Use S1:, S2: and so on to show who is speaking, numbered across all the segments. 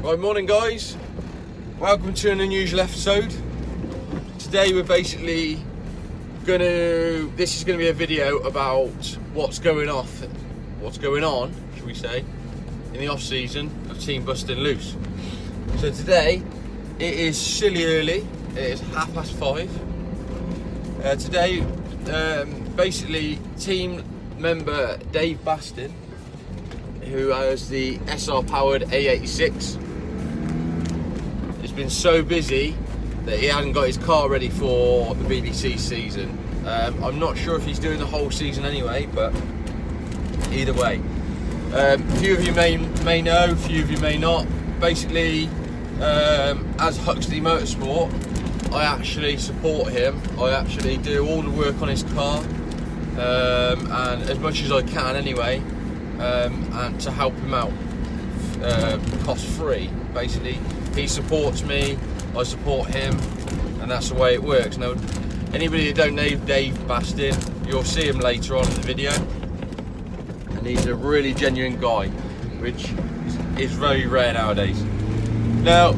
S1: Right, morning guys. Welcome to an unusual episode. Today we're basically this is gonna be a video about what's going on, should we say, in the off season of Team Bustin Loose. So today it is silly early. It is 5:30. Today, basically, team member Dave Bustin, who has the SR powered A86, has been so busy that he hadn't got his car ready for the BBC season. I'm not sure if he's doing the whole season anyway, but either way, a few of you may know, a few of you may not. Basically, as Huxley Motorsport, I actually support him. I actually do all the work on his car, and as much as I can anyway, and to help him out cost free. Basically, he supports me, I support him, and that's the way it works. Now, anybody that don't know Dave Bustin, you'll see him later on in the video, and he's a really genuine guy, which is very rare nowadays. Now,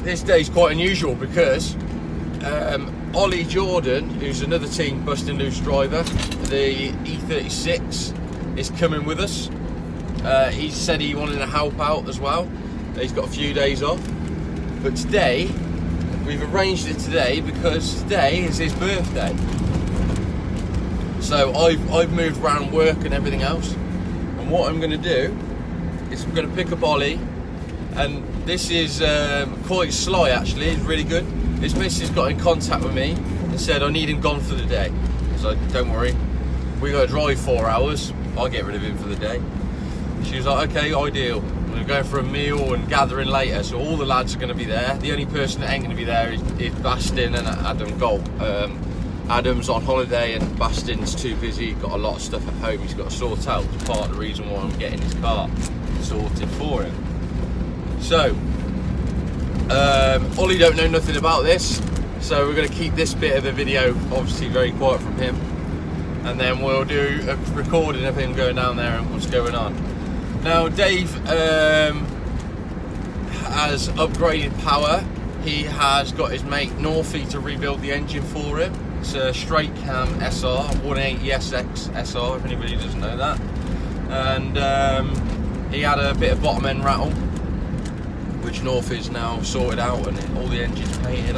S1: this day is quite unusual because Ollie Jordan, who's another Team Bustin Loose driver, the E36, is coming with us. He said he wanted to help out as well. He's got a few days off, but today we've arranged it today because today is his birthday. So I've moved around work and everything else, and what I'm going to do is I'm going to pick up Ollie, and this is quite sly actually. It's really good. His missus got in contact with me and said I need him gone for the day. So don't worry, we got to drive 4 hours. I'll get rid of him for the day. She was like, okay, ideal. We're going for a meal and gathering later, so all the lads are going to be there. The only person that ain't going to be there is Bustin and Adam Gold. Adam's on holiday and Bustin's too busy, got a lot of stuff at home he's got to sort out. It's part of the reason why I'm getting his car sorted for him. So, Ollie don't know nothing about this, so we're going to keep this bit of the video obviously very quiet from him, and then we'll do a recording of him going down there and what's going on. Now, Dave has upgraded power. He has got his mate Northie to rebuild the engine for him. It's a straight cam SR 180 SX SR, if anybody doesn't know that. And he had a bit of bottom end rattle, which North is now sorted out, and all the engine's painted.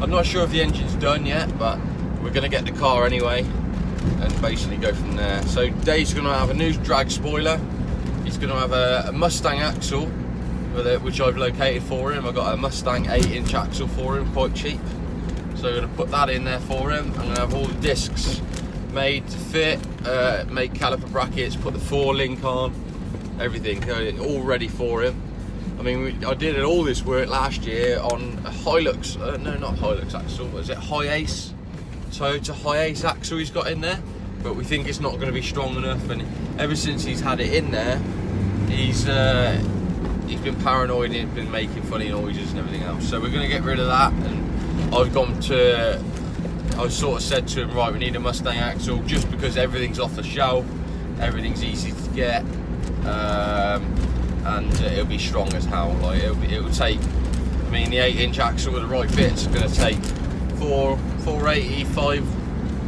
S1: I'm not sure if the engine's done yet, but we're going to get the car anyway and basically go from there. So Dave's going to have a new drag spoiler. He's going to have a Mustang axle, which I've located for him. I've got a Mustang 8-inch axle for him, quite cheap. So I'm going to put that in there for him. I'm going to have all the discs made to fit, make caliper brackets, put the 4-link on, everything, all ready for him. I mean, I did all this work last year on a Hilux, no, not Hilux axle, was it Hi-Ace? Toyota Hi-Ace axle he's got in there, but we think it's not going to be strong enough, and ever since he's had it in there, he's been paranoid and he's been making funny noises and everything else. So we're going to get rid of that, and I sort of said to him, right, we need a Mustang axle just because everything's off the shelf, everything's easy to get, and it'll be strong as hell. Like it'll take, I mean, the 8-inch axle with the right bits is going to take 485,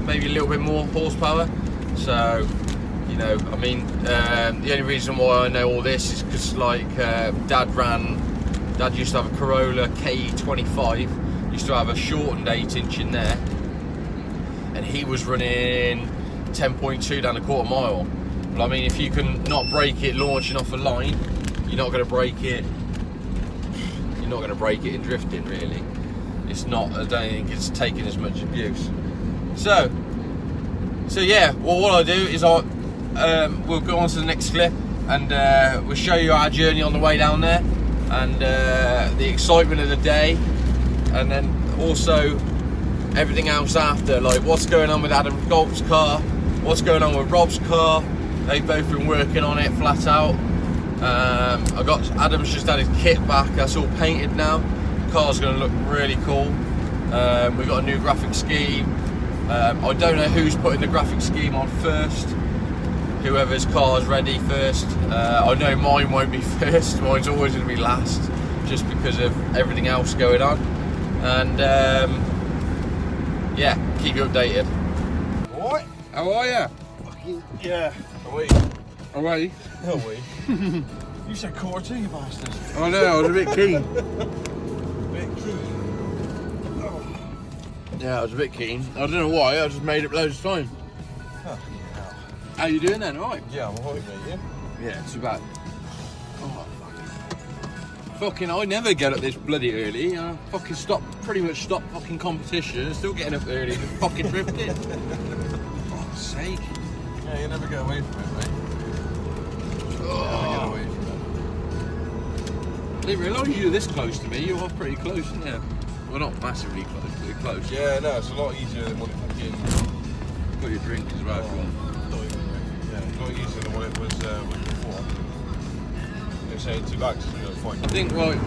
S1: maybe a little bit more horsepower. So, you know, I mean, the only reason why I know all this is because, like, Dad used to have a Corolla KE25, used to have a shortened 8-inch in there, and he was running 10.2 down a quarter mile. But I mean, if you can not break it launching off a line, you're not going to break it. You're not going to break it in drifting, really. It's not. I don't think it's taking as much abuse. So yeah. Well, what I'll do is we'll go on to the next clip, and we'll show you our journey on the way down there, and the excitement of the day, and then also everything else after, like what's going on with Adam Golf's car, what's going on with Rob's car. They've both been working on it flat out. Adam's just had his kit back, that's all painted now. The car's going to look really cool. We've got a new graphic scheme. I don't know who's putting the graphic scheme on first, whoever's car's ready first. I know mine won't be first, mine's always going to be last, just because of everything else going on. And yeah, keep you updated.
S2: Alright?
S1: How are you?
S2: Fucking, yeah. Away.
S1: Away?
S2: Away. You said core too, you bastard.
S1: I know, I was a bit keen.
S2: Bit keen. Oh.
S1: Yeah, I was a bit keen. I don't know why, I just made up loads of time.
S2: Oh, yeah.
S1: How you doing then, alright?
S2: Yeah, I'm alright, mate, yeah?
S1: Yeah, too bad. Oh, fucking, I never get up this bloody early. I fucking pretty much stop fucking competition. Still getting up early to fucking drifting. For fuck's sake.
S2: Yeah, you never get away from it, mate.
S1: Oh.
S2: Never get away from
S1: I didn't realise you were this close to me. You are pretty close, aren't you? Well, not massively close, but you're close.
S2: it. Yeah, no, it's a lot easier than what it fucking...
S1: Got your drink as well if you want.
S2: Yeah, a lot easier than what it was before. You're saying 2 bags, so you're fine.
S1: I think, right,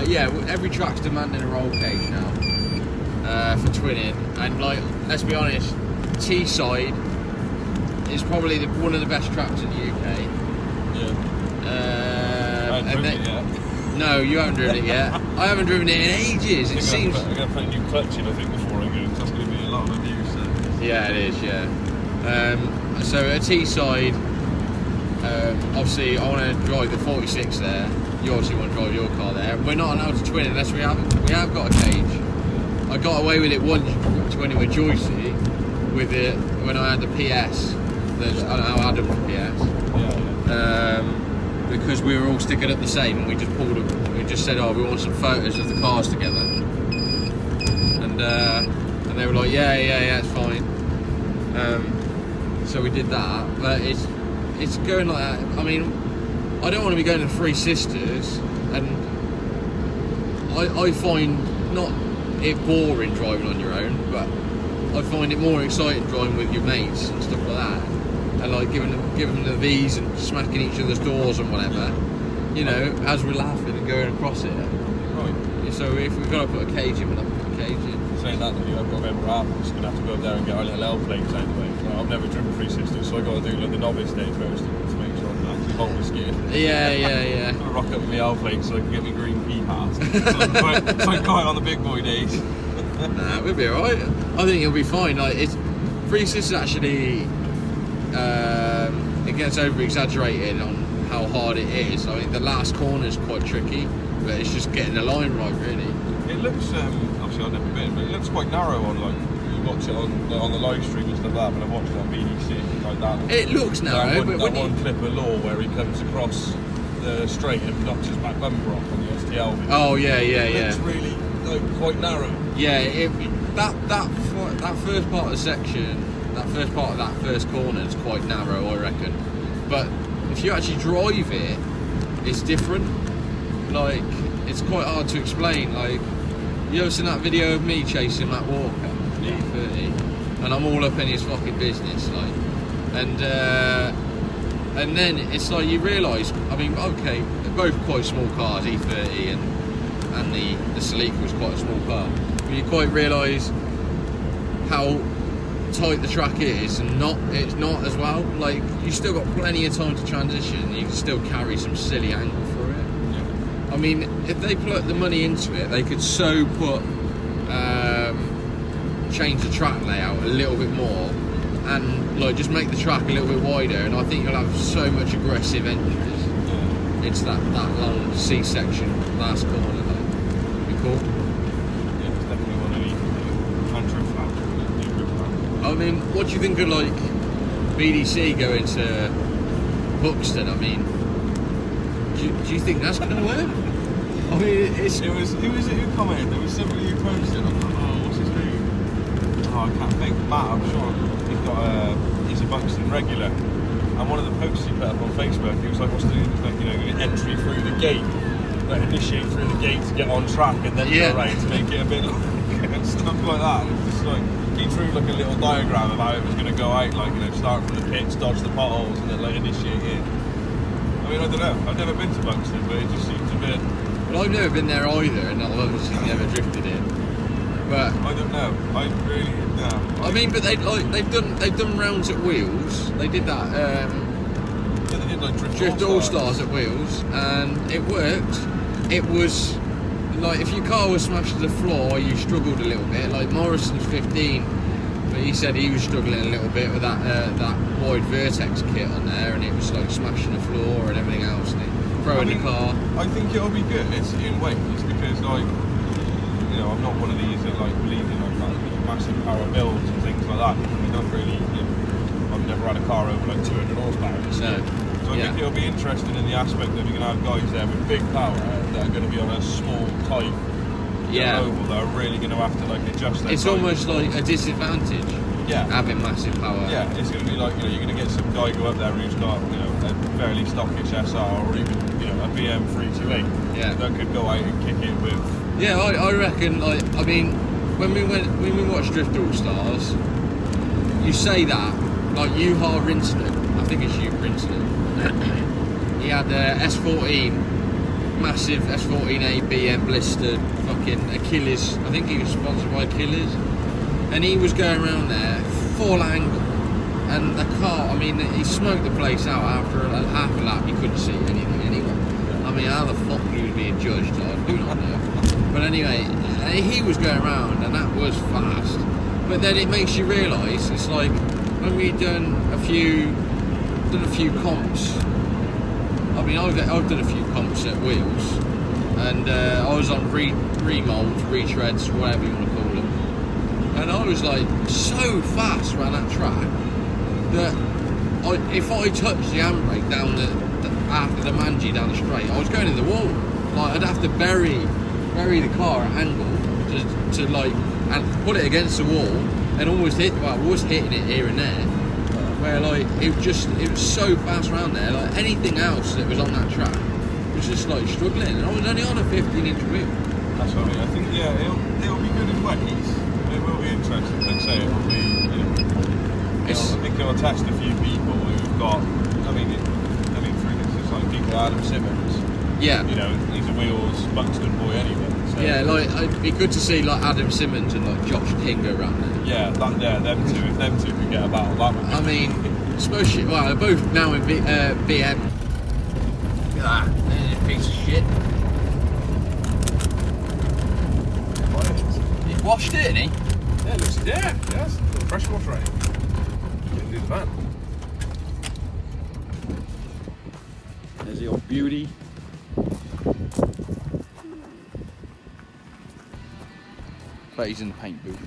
S1: yeah, every track's demanding a roll cage now for twinning. And, like, let's be honest, Teesside is probably one of the best tracks in the UK.
S2: Yeah. I haven't driven it yet.
S1: No, you haven't driven it yet. I haven't driven it in ages. It seems.
S2: I'm going to put a new clutch in, I think, before I go, because that's going to be a lot of abuse.
S1: Yeah, it is. Yeah. So at Teesside, obviously, I want to drive the 46 there. You obviously want to drive your car there. We're not allowed to twin unless we have got a cage. I got away with it once twinning with Joycey with it when I had the PS. I had a PS.
S2: Yeah.
S1: Because we were all sticking up the same, and we just said, oh, we want some photos of the cars together, and they were like, yeah, it's fine. So we did that, but it's going like that. I mean, I don't want to be going to Three Sisters, and I find not it boring driving on your own, but I find it more exciting driving with your mates and stuff like that. And like giving them the V's and smacking each other's doors and whatever, you know, as we're laughing and going across it.
S2: Right.
S1: So if we've got to put a cage in, we'll have to put a cage in.
S2: Saying that to you, I've got to remember I'm just going to have to go up there and get our little L plates out of the way. Like, I've never driven Three Sisters, so I've got to do like the novice day first to make sure I'm actually multi skiing.
S1: Yeah.
S2: I'm going to rock up with my L plates so I can get my green P pass. So I go out on the big boy days.
S1: Nah, we'll be alright. I think it'll be fine. Like, Three Sisters actually. It gets over exaggerated on how hard it is. I mean, the last corner is quite tricky, but it's just getting the line right, really.
S2: It looks, obviously I've never been, but it looks quite narrow on, like, you watch it on the live stream and stuff like that, but I've watched it on BDC, like that.
S1: It looks narrow, but when
S2: one clip of Law where he comes across the straight and knocks his back bumper off on the STL.
S1: Oh, yeah.
S2: It looks really, like, quite narrow.
S1: Yeah, that first part of the section, that first part of that first corner is quite narrow, I reckon. But if you actually drive it, it's different. Like, it's quite hard to explain. Like, you ever seen that video of me chasing that Walker?
S2: Yeah.
S1: 30, and I'm all up in his fucking business, like. And then it's like you realise, I mean, okay, they're both quite small cars, E30 and the Celica was quite a small car. But you quite realise how tight the track is, and it's not as well. Like, you still got plenty of time to transition. You can still carry some silly angle for it.
S2: Yeah.
S1: I mean, if they put the money into it, they could change the track layout a little bit more, and like just make the track a little bit wider. And I think you'll have so much aggressive entries.
S2: Yeah.
S1: It's that long C section last corner. Like, it'd be cool.
S2: Yeah, it's definitely one of the country flags.
S1: I mean, what do you think of like BDC going to Buxton? I mean, do you think that's going to work? I mean, who was it who commented? There was somebody who posted. What's his name? Oh, I can't think. Matt, I'm sure he's a Buxton regular. And one of the posts he put up on Facebook, he was like, "What's the entry through the gate? Like initiate through the gate to get on track, and then go right to make it a bit like and stuff like that." And it's just like. He drew like a little diagram of how it was going to go out, like, start from the pits, dodge the potholes, and then like initiate in. I mean, I don't know. I've never been to Buxton, but it just seems a bit. Well, I've never been there either, and I've obviously never drifted in. But
S2: I don't know. I really no.
S1: I mean, but they've done rounds at Wheels. They did that.
S2: Yeah, they did like
S1: Drift All Stars at Wheels, and it worked. It was like if your car was smashed to the floor, you struggled a little bit. Like Morrison's 15, but he said he was struggling a little bit with that wide vertex kit on there, and it was like smashing the floor and everything else, and throwing the car.
S2: I think it'll be good in ways because like I'm not one of these that like believe in like massive power builds and things like that. I don't really. I've never had a car over like 200 horsepower. So I think it'll be interesting in the aspect that you're going to have guys there with big power that are going to be on a small, tight oval that are really going to have to like adjust their
S1: It's almost like a disadvantage.
S2: Yeah.
S1: Having massive power.
S2: Yeah, it's going to be like you're going to get some guy go up there who's got a fairly stockish SR or even a BM 328 that could go out and kick it with.
S1: Yeah, I reckon. Like, I mean, when we watched Drift All Stars, you say that like U-Haul Rinston. I think it's you Rinston. He had S14, massive S14A BM blistered, fucking Achilles. I think he was sponsored by Achilles, and he was going around there full angle, and the car. I mean, he smoked the place out after half a lap. You couldn't see anything anyway. I mean, how the fuck he was being judged? I do not know. But anyway, he was going around, and that was fast. But then it makes you realise it's like when we've done a few comps. I mean, I've done a few comps at Wheels, and I was on remolds, retreads, whatever you want to call them, and I was like so fast around that track that if I touched the handbrake down after the mangy down the straight, I was going in the wall. Like I'd have to bury the car at angle to like and put it against the wall and almost was hitting it here and there. Where like it was so fast around there, like anything else that was on that track was just like struggling, and I was only on a 15-inch wheel.
S2: That's what I mean. I think it'll be good in ways. It will be interesting. Like I say, it'll be. I think it'll test a few people who've got. I mean, for instance, like people Adam Simmons.
S1: Yeah.
S2: He's a Wheels Buxton boy anyway. So.
S1: Yeah, like it'd be good to see like Adam Simmons and like Josh King go around there.
S2: Yeah, them two. If them two could get a battle, that would be.
S1: I mean, especially they're both now in BM. Look at that, there's a piece of shit. He washed it, didn't he?
S2: Yeah, it looks yes. Fresh water right. Didn't do the van.
S1: There's the old beauty. But he's in the paint booth.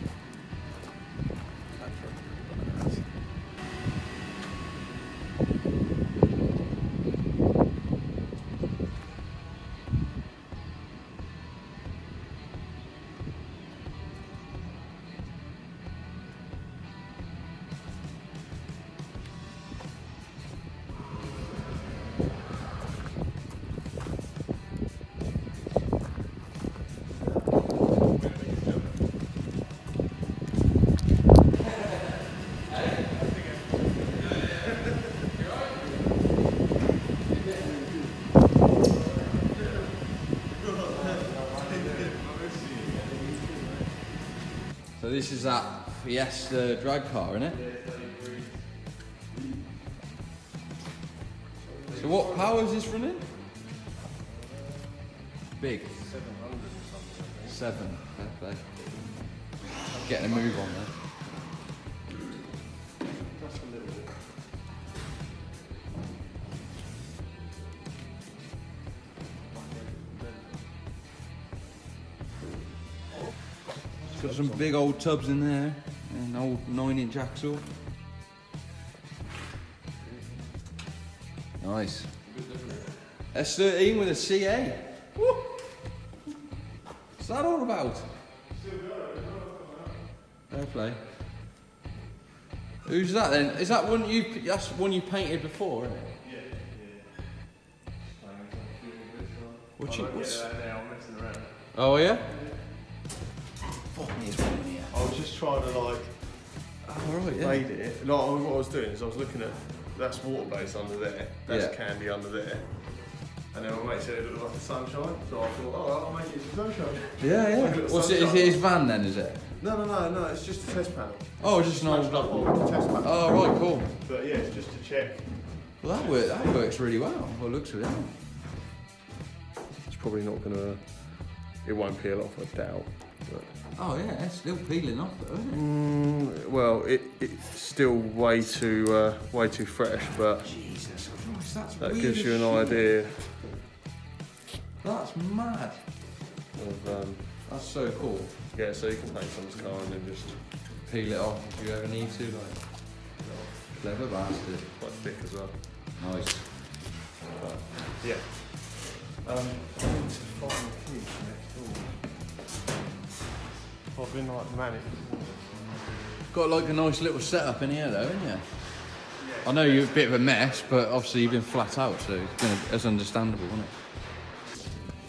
S1: So this is that Fiesta drag car, isn't it? So what power is this running? Big. 7. Fair play. Getting a move on there. Got some big old tubs in there, and an old 9-inch axle. Nice. S13 with a CA. Woo! What's that all about? Fair play. Who's that then? Is that one that's one you painted before, isn't it? What's
S2: I'm messing around.
S1: Oh yeah?
S3: I was just trying to like fade it. No, what I was doing is I was looking at that's water base under there, that's candy under there. And then my mate said it looked like the sunshine, so I thought, oh, I'll make it some sunshine.
S1: Yeah, yeah. What's it? Is it his van then? Is it?
S3: No, it's just a test panel.
S1: Oh, just an old
S3: test panel.
S1: Oh, right, cool.
S3: But yeah, it's just to check.
S1: Well, that works really well. Well, looks of it.
S3: It's probably not gonna. It won't peel off, I doubt. But.
S1: Oh yeah, it's still peeling off though, isn't it?
S3: Well, it's still way too fresh, but
S1: Jesus Christ, that's
S3: that
S1: weird
S3: gives
S1: as
S3: you an
S1: shit.
S3: idea
S1: That's mad.
S3: of.
S1: That's so cool.
S3: Yeah, so you can take someone's car and then just
S1: Peel it off if you ever need to, like. Clever bastard.
S3: quite thick as well.
S1: Nice.
S3: But, yeah. I need to find the keys next door. I've been like manic.
S1: Got like a nice little setup in here though, haven't you? I know you're a bit of a mess, but obviously you've been flat out, so it's understandable, isn't it?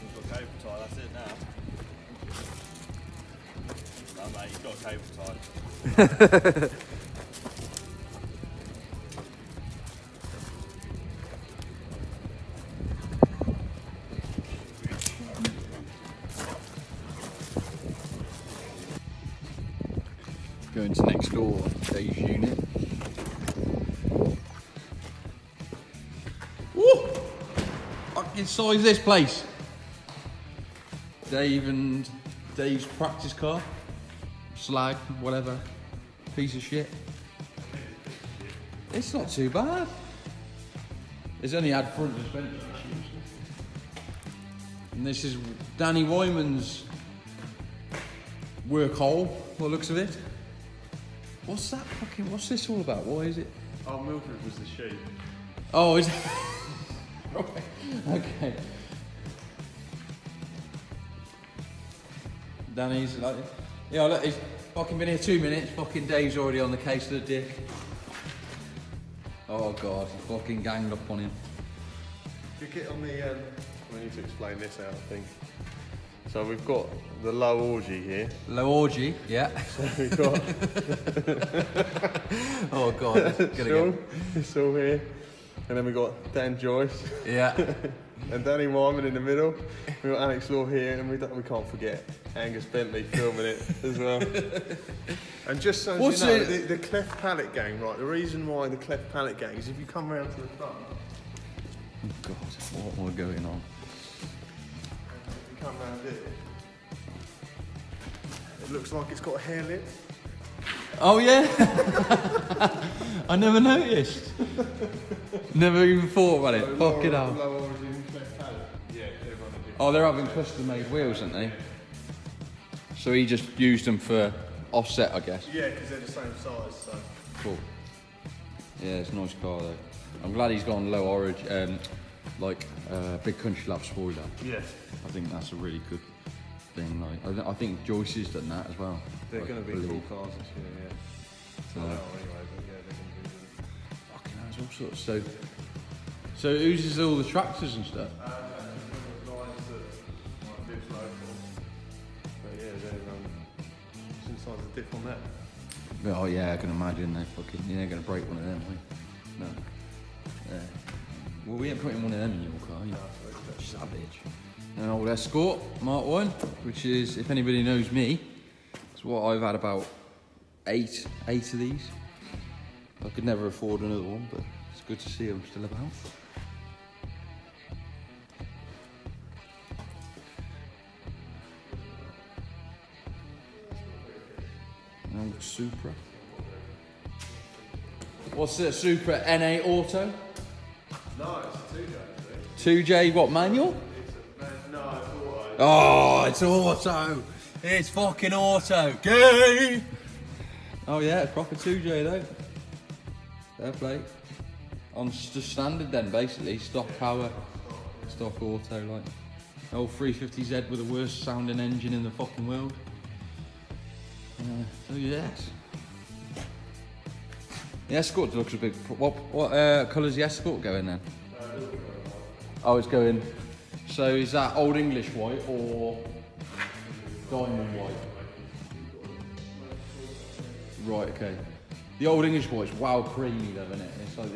S2: You've got cable tie, that's it now. No mate, you've got a cable tie.
S1: Going to next door, Dave's unit. Woo! Fucking size this place. Dave and Dave's practice car. Slag, whatever. Piece of shit. It's not too bad. It's only had front suspension issues. And this is Danny Wyman's work hole, by the looks of it. What's that fucking, what's this all about? Why is it?
S3: Oh, Milford was the sheep.
S1: Oh, is it? Right, okay. Danny's like, yeah, look, he's fucking been here 2 minutes, fucking Dave's already on the case of the dick. Oh God, he fucking ganged up on him.
S3: You get on the, we need to explain this out, I think. So we've got the low orgy here.
S1: Low orgy, yeah.
S3: We've got
S1: Oh God, it's gonna go.
S3: It's all here. And then we've got Dan Joyce.
S1: Yeah.
S3: And Danny Wyman in the middle. We've got Alex Law here, and we can't forget Angus Bentley filming it as well. And just so
S1: What's
S3: you know,
S1: it?
S3: the cleft palate gang, right? The reason why the cleft palate gang is if you come round to the front.
S1: Oh God, what more going on?
S3: If you come round here, it looks like it's got a hair lip.
S1: Oh yeah? I never noticed. Never even thought about it. Fuck it out.
S3: Low origin cleft palate. Yeah, everyone did.
S1: Oh, they're having custom made wheels, aren't they? So he just used them for offset, I guess.
S3: Yeah, because they're the same size, so.
S1: Cool. Yeah, it's a nice car though. I'm glad he's gone low origin, big country lap spoiler.
S3: Yeah.
S1: I think that's a really good thing. Like, I think Joyce has done that as well.
S3: They're
S1: like,
S3: going to be
S1: believe.
S3: cool cars this year, yeah.
S1: So,
S3: Anyway, but yeah, they're going to be
S1: fucking hell, there's all sorts. So who uses all the tractors and stuff?
S3: Diff on that.
S1: Oh yeah, I can imagine they're gonna break one of them. No. Yeah. Well, we ain't putting one of them in your car. You savage. An old Escort Mark 1, which is, if anybody knows me, it's what I've had about eight of these. I could never afford another one, but it's good to see them still about. An old Supra. What's the Supra NA Auto?
S3: No, it's a 2J.
S1: 2J what, manual?
S3: No, it's auto.
S1: Oh, it's auto. It's fucking auto. Gay. Oh yeah, proper 2J though. Fair play. On just standard then, basically. Stock power, stock auto, like. Old 350Z with the worst sounding engine in the fucking world. So yes. The Escort looks a bit. What colour's the Escort going then? Oh, it's going. So is that Old English white or diamond white? Right. Okay. The Old English white's wow creamy though, isn't it? It's like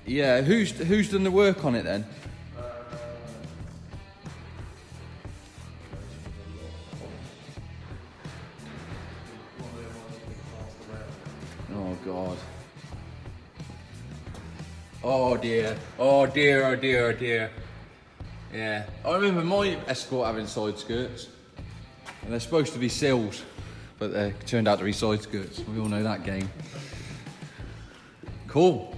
S1: Yeah, who's done the work on it then? Oh God. Oh dear. Oh dear, oh dear, oh dear. Yeah. I remember my Escort having side skirts. And they're supposed to be sills, but they turned out to be side skirts. We all know that game. Cool.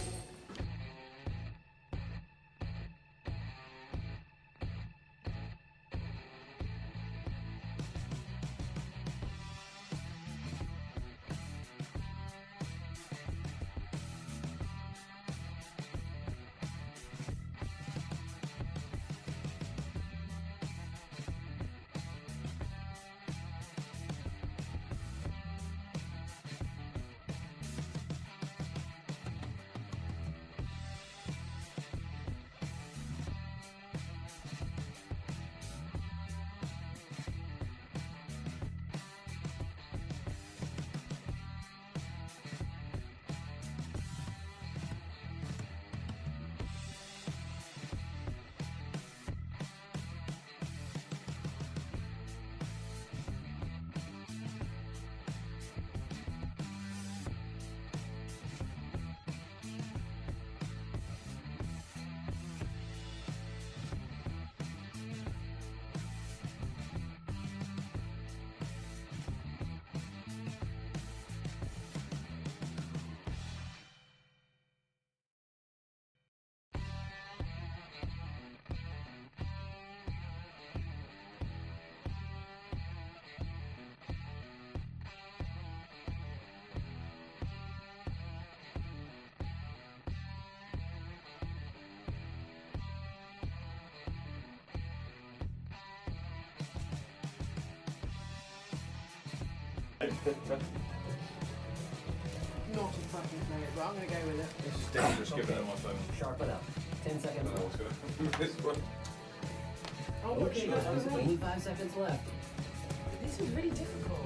S4: Not a fucking player, but I'm going to go with it.
S2: This is dangerous giving them my phone.
S5: Sharp it up. 10 seconds left.
S2: This one.
S4: Oh,
S5: Okay, guys, only 5 seconds left.
S4: This is really difficult.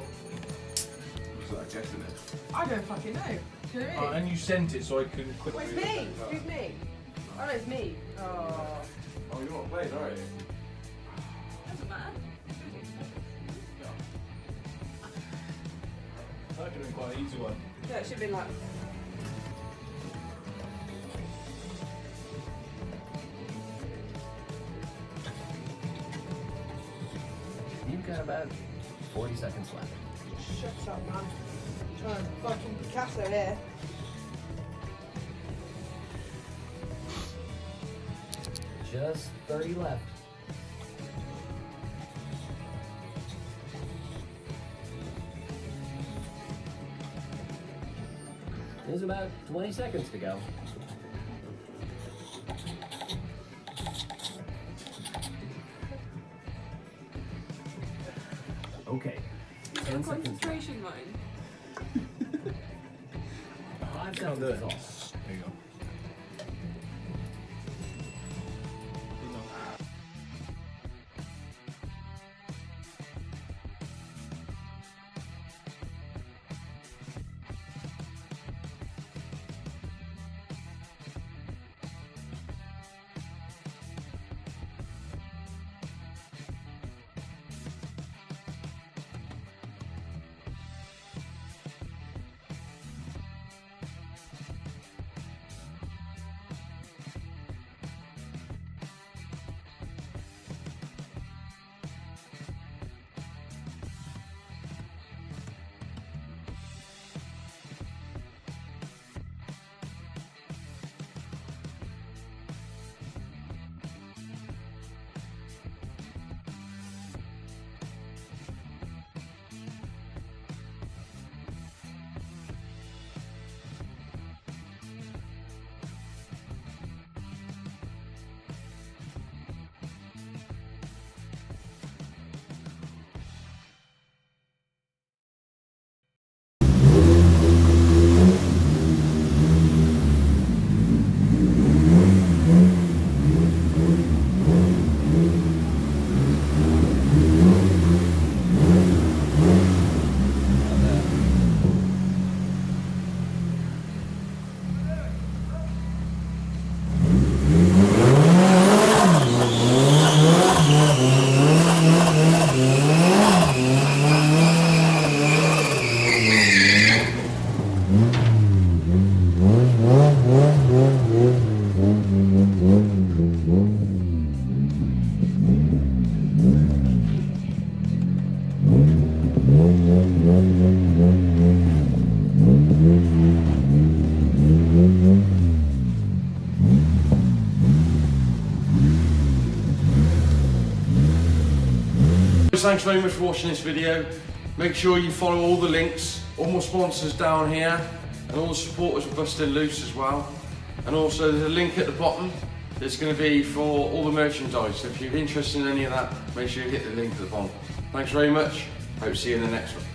S2: It's like guessing it.
S4: I don't fucking know. Do you know what I mean?
S2: And you sent it so I could quickly.
S4: Oh, it's me. Who's me? Oh, no, it's me. Oh.
S2: Oh, you're not playing, are you?
S4: Doesn't matter.
S2: That could have been quite an easy one.
S4: Yeah, it should have been like.
S5: You've got about 40 seconds left.
S4: Shut up, man. I'm trying to fucking Picasso here.
S5: Just 30 left. There's about 20 seconds to go. Okay. 10 seconds left.
S4: Concentration mode.
S5: 5 seconds is all.
S2: There you go.
S1: thanks very much for watching this video. Make sure you follow all the links, all my sponsors down here, and all the supporters of Bustin Loose as well. And also there's a link at the bottom that's going to be for all the merchandise. So if you're interested in any of that, make sure you hit the link at the bottom. Thanks very much. Hope to see you in the next one.